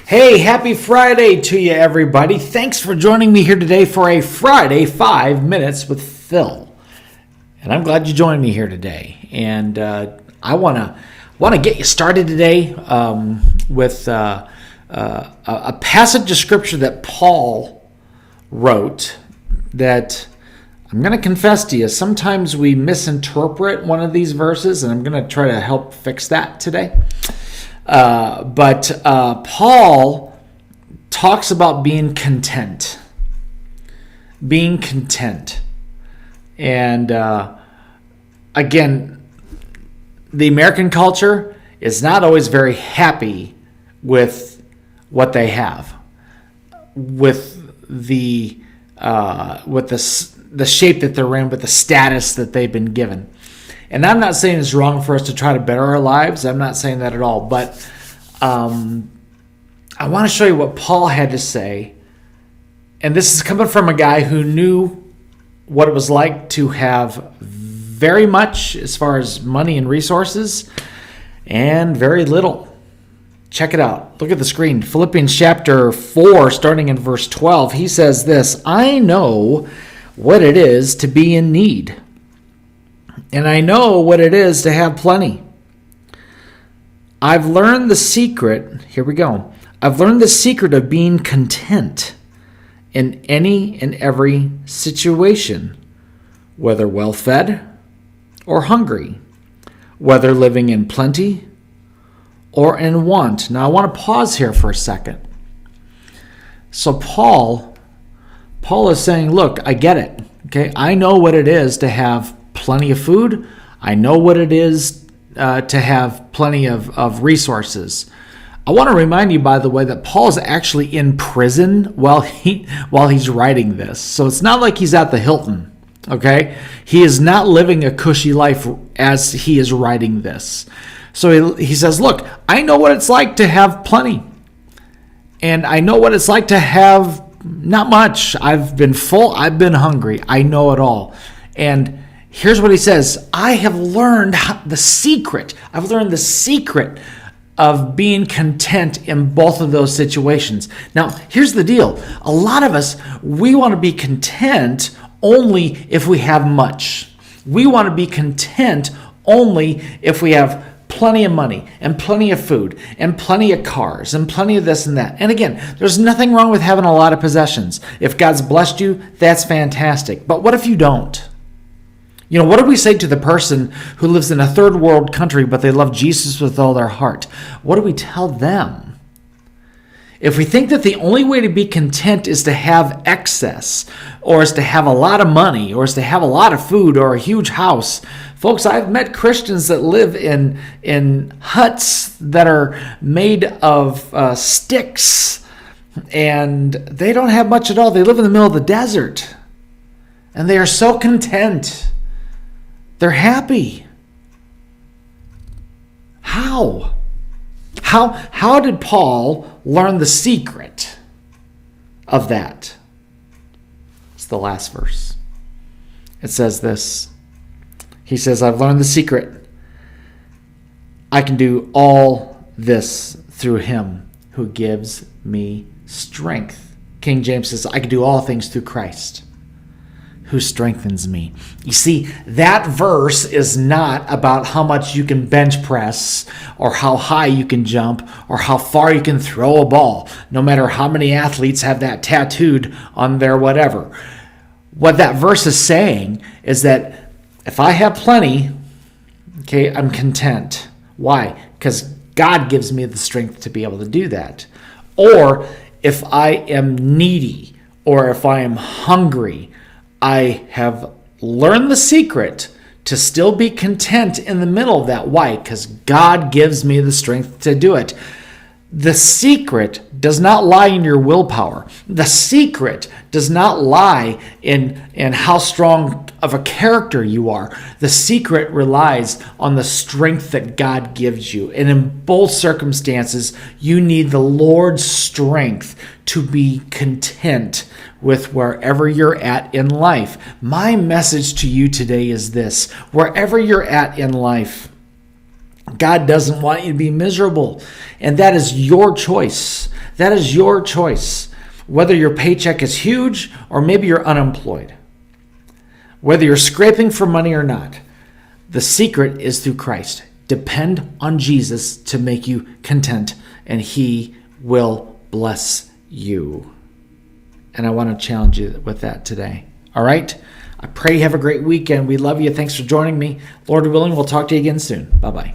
Hey, happy Friday to you, everybody. Thanks for joining me here today for a Friday 5 Minutes with Phil. And I'm glad you joined me here today. And I want to get you started today with a passage of scripture that Paul wrote that I'm going to confess to you. Sometimes we misinterpret one of these verses, and I'm going to try to help fix that today. But Paul talks about being content. Being content. And again, the American culture is not always very happy with what they have, with the shape that they're in, with the status that they've been given. And I'm not saying it's wrong for us to try to better our lives. I'm not saying that at all. But I want to show you what Paul had to say. And this is coming from a guy who knew what it was like to have very much as far as money and resources and very little. Check it out. Look at the screen. Philippians chapter 4, starting in verse 12. He says this, "I know what it is to be in need. And I know what it is to have plenty. I've learned the secret," here we go, "I've learned the secret of being content in any and every situation, whether well-fed or hungry, whether living in plenty or in want." Now I want to pause here for a second. So Paul is saying, look, I get it. Okay, I know what it is to have plenty of food. I know what it is to have plenty of resources. I want to remind you, by the way, that Paul is actually in prison while he's writing this. So it's not like he's at the Hilton, okay? He is not living a cushy life as he is writing this. So he says, look, I know what it's like to have plenty. And I know what it's like to have not much. I've been full. I've been hungry. I know it all. And here's what he says. I have learned the secret. I've learned the secret of being content in both of those situations. Now, here's the deal. A lot of us, we want to be content only if we have much. We want to be content only if we have plenty of money and plenty of food and plenty of cars and plenty of this and that. And again, there's nothing wrong with having a lot of possessions. If God's blessed you, that's fantastic. But what if you don't? You know, what do we say to the person who lives in a third world country, but they love Jesus with all their heart? What do we tell them? If we think that the only way to be content is to have excess, or is to have a lot of money, or is to have a lot of food, or a huge house, folks, I've met Christians that live in huts that are made of sticks, and they don't have much at all. They live in the middle of the desert, and they are so content. They're happy. How? How did Paul learn the secret of that? It's the last verse. It says this. He says, I've learned the secret. I can do all this through him who gives me strength. King James says, I can do all things through Christ who strengthens me. You see, that verse is not about how much you can bench press or how high you can jump or how far you can throw a ball, no matter how many athletes have that tattooed on their whatever. What that verse is saying is that if I have plenty, okay, I'm content. Why? Because God gives me the strength to be able to do that. Or if I am needy or if I am hungry, I have learned the secret to still be content in the middle of that. Why? Because God gives me the strength to do it. The secret does not lie in your willpower. The secret does not lie in how strong of a character you are. The secret relies on the strength that God gives you. And in both circumstances, you need the Lord's strength to be content with wherever you're at in life. My message to you today is this: wherever you're at in life, God doesn't want you to be miserable. And that is your choice. That is your choice. Whether your paycheck is huge or maybe you're unemployed. Whether you're scraping for money or not, the secret is through Christ. Depend on Jesus to make you content, and he will bless you. And I want to challenge you with that today. All right? I pray you have a great weekend. We love you. Thanks for joining me. Lord willing, we'll talk to you again soon. Bye-bye.